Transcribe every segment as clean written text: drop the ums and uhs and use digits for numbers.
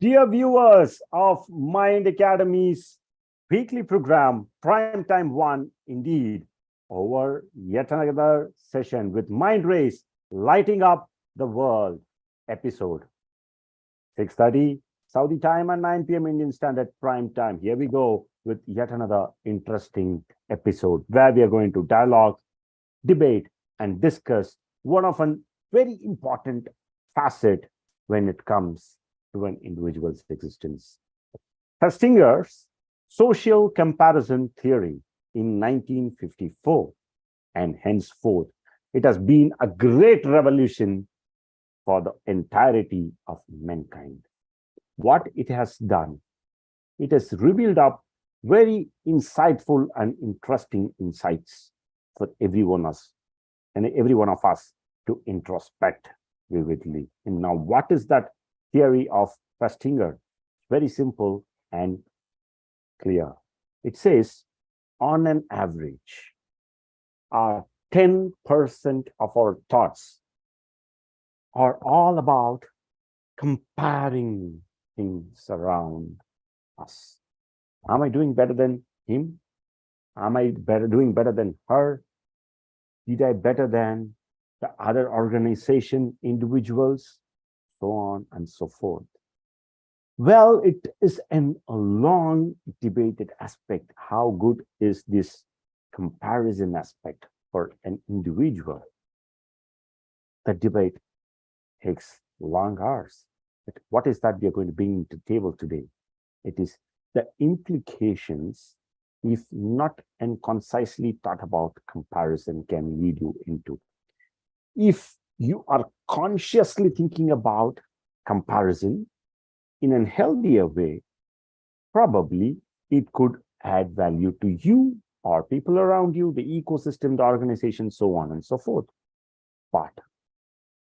Dear viewers of Mind Academy's weekly program, Primetime One, indeed, over yet another session with Mind Race, lighting up the world episode. 6:30 Saudi time and 9 p.m. Indian Standard Prime Time. Here we go with yet another interesting episode where we are going to dialogue, debate, and discuss one of a very important facet when it comes to an individual's existence. Festinger's social comparison theory in 1954, and henceforth, it has been a great revolution for the entirety of mankind. What it has done, it has revealed up very insightful and interesting insights for every one of us and every one of us to introspect vividly. And now, what is that theory of Festinger? Very simple and clear. It says, on an average, 10% of our thoughts are all about comparing things around us. Am I doing better than him? Am I doing better than her? Did I better than the other organization, individuals, so on and so forth? Well, it is a long debated aspect. How good is this comparison aspect for an individual? The debate takes long hours. But what is that we are going to bring to the table today? It is the implications, if not and concisely thought about, comparison can lead you into. If you are consciously thinking about comparison in a healthier way, probably it could add value to you or people around you, the ecosystem, the organization, so on and so forth. But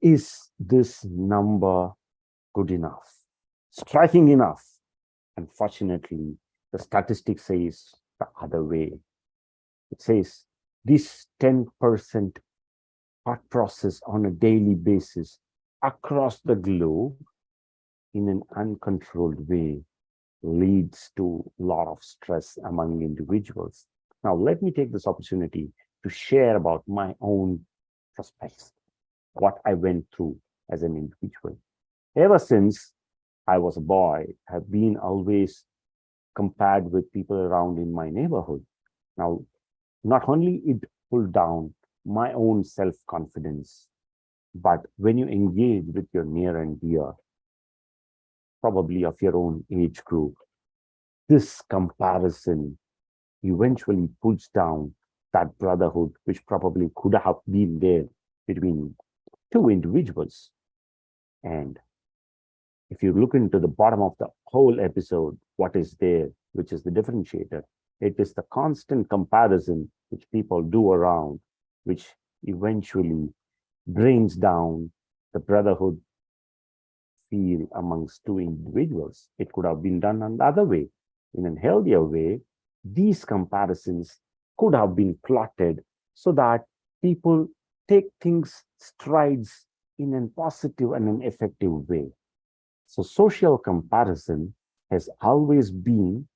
is this number good enough? Striking enough? Unfortunately, the statistic says the other way. It says this 10% thought process on a daily basis across the globe in an uncontrolled way leads to a lot of stress among individuals. Now, let me take this opportunity to share about my own prospects, what I went through as an individual. Ever since I was a boy, I've been always compared with people around in my neighborhood. Now, not only it pulled down my own self-confidence, but when you engage with your near and dear, probably of your own age group, this comparison eventually pulls down that brotherhood, which probably could have been there between two individuals. And if you look into the bottom of the whole episode, what is there, which is the differentiator? It is the constant comparison which people do around, which eventually brings down the brotherhood feel amongst two individuals. It could have been done another way. In a healthier way, these comparisons could have been plotted so that people take things strides in a positive and an effective way. So social comparison has always been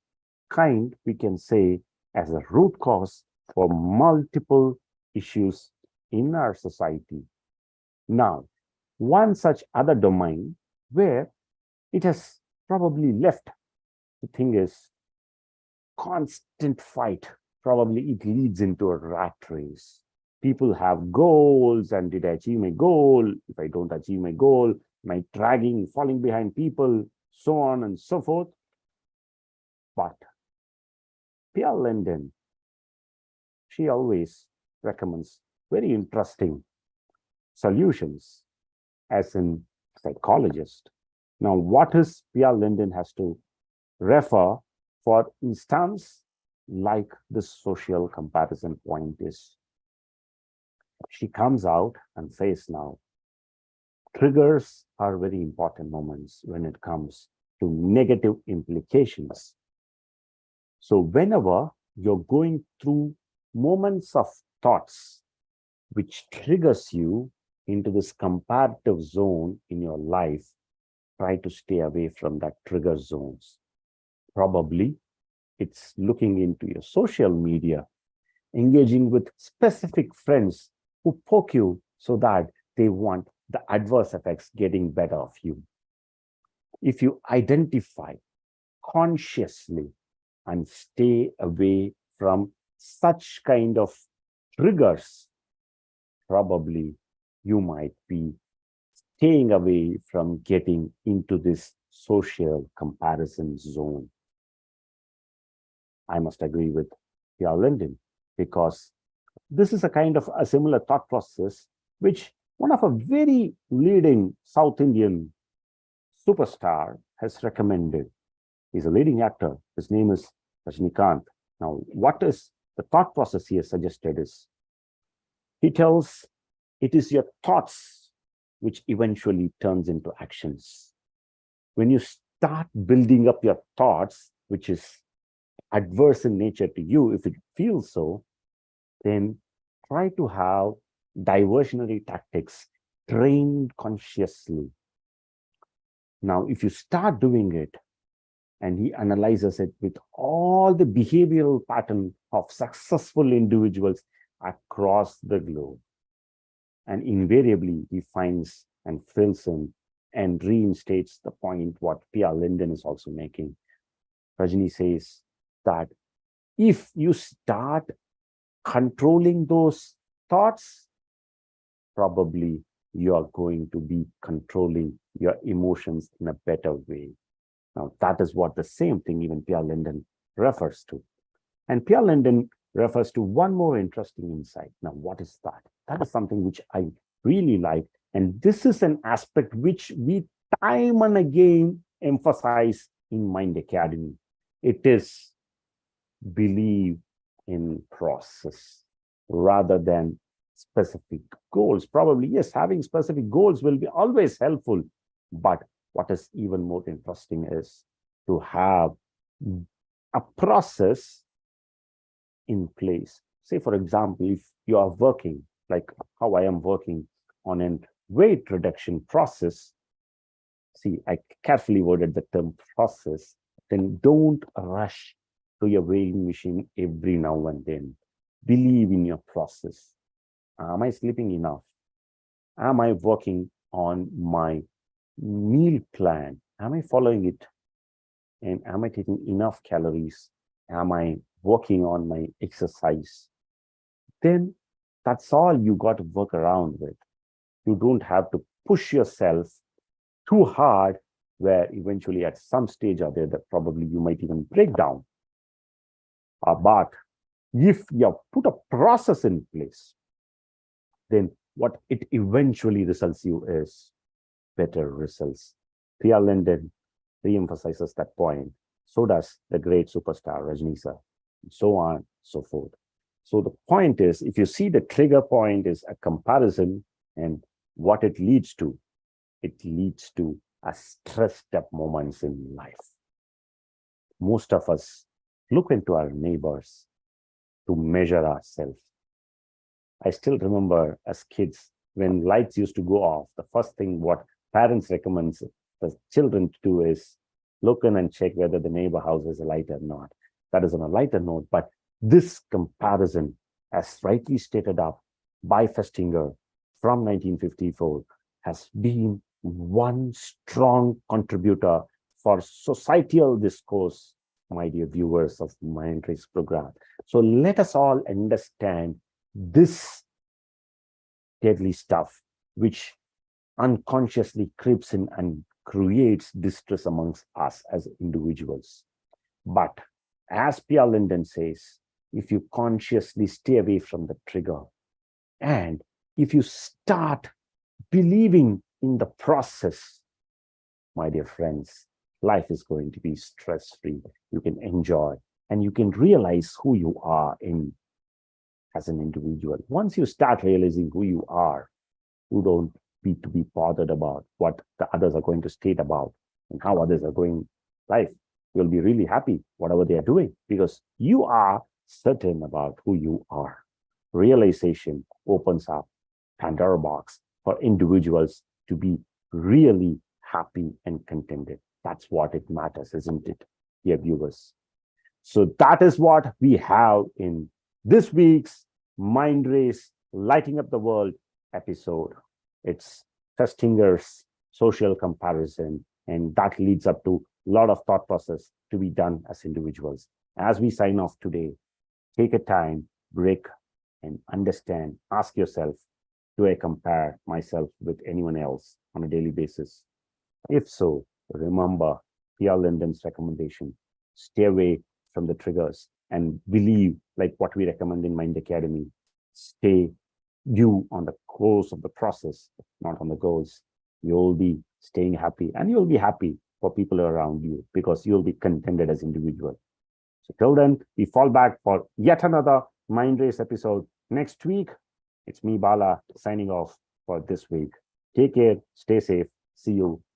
kind, we can say, as a root cause for multiple issues in our society. Now, one such other domain where it has probably left, the thing is, constant fight. Probably it leads into a rat race. People have goals, and did I achieve my goal? If I don't achieve my goal, am I dragging, falling behind people, so on and so forth. But Pia Linden, she always recommends very interesting solutions as a psychologist. Now, what is Pia Linden has to refer, for instance, like the social comparison point is? She comes out and says now, triggers are very important moments when it comes to negative implications. So whenever you're going through moments of thoughts which triggers you into this comparative zone in your life, try to stay away from that trigger zones. Probably it's looking into your social media, engaging with specific friends who poke you so that they want the adverse effects getting better of you. If you identify consciously and stay away from such kind of triggers, probably you might be staying away from getting into this social comparison zone. I must agree with Pierre Linden, because this is a kind of a similar thought process which one of a very leading South Indian superstar has recommended. He's a leading actor. His name is Rajinikanth. Now, what is the thought process he has suggested is, he tells it is your thoughts which eventually turns into actions. When you start building up your thoughts, which is adverse in nature to you, if it feels so, then try to have diversionary tactics trained consciously. Now, if you start doing it, and he analyzes it with all the behavioral pattern of successful individuals across the globe, and invariably he finds and fills in and reinstates the point what Pierre Linden is also making. Rajni says that if you start controlling those thoughts, probably you are going to be controlling your emotions in a better way. Now, that is what the same thing even Pierre Linden refers to. And Pierre Linden refers to one more interesting insight. Now, what is that? That is something which I really like. And this is an aspect which we time and again emphasize in Mind Academy. It is believe in process rather than specific goals. Probably, yes, having specific goals will be always helpful, but what is even more interesting is to have a process in place. Say, for example, if you are working, like how I am working on a weight reduction process, see, I carefully worded the term process, then don't rush to your weighing machine every now and then. Believe in your process. Am I sleeping enough? Am I working on my meal plan? Am I following it? And am I taking enough calories? Am I working on my exercise? Then that's all you got to work around with. You don't have to push yourself too hard, where eventually at some stage or there that probably you might even break down. But if you put a process in place, then what it eventually results you is better results. Pierre Linden re-emphasizes that point. So does the great superstar Rajni sir, and so on, so forth. So the point is, if you see the trigger point is a comparison, and what it leads to a stressed up moments in life. Most of us look into our neighbors to measure ourselves. I still remember as kids, when lights used to go off, the first thing what parents recommend the children to do is look in and check whether the neighbor house has a light or not. That is on a lighter note, but this comparison, as rightly stated up by Festinger from 1954, has been one strong contributor for societal discourse, my dear viewers of Mind Race program. So let us all understand this deadly stuff, which unconsciously creeps in and creates distress amongst us as individuals. But as Pierre Linden says, if you consciously stay away from the trigger, and if you start believing in the process, my dear friends, life is going to be stress-free. You can enjoy and you can realize who you are in as an individual. Once you start realizing who you are, you don't need to be bothered about what the others are going to state about and how others are going life. You'll be really happy whatever they are doing, because you are certain about who you are. Realization opens up Pandora box for individuals to be really happy and contented. That's what it matters, isn't it, dear viewers? So that is what we have in this week's Mind Race Lighting Up the World episode. It's Festinger's social comparison, and that leads up to a lot of thought process to be done as individuals. As we sign off today, take a time, break, and understand. Ask yourself, do I compare myself with anyone else on a daily basis? If so, remember Pia Linden's recommendation. Stay away from the triggers and believe, like what we recommend in Mind Academy. Stay you on the course of the process, not on the goals. You'll be staying happy, and you'll be happy for people around you because you'll be contented as individual. So till then, we fall back for yet another Mind Race episode next week. It's me, Bala, signing off for this week. Take care, stay safe. See you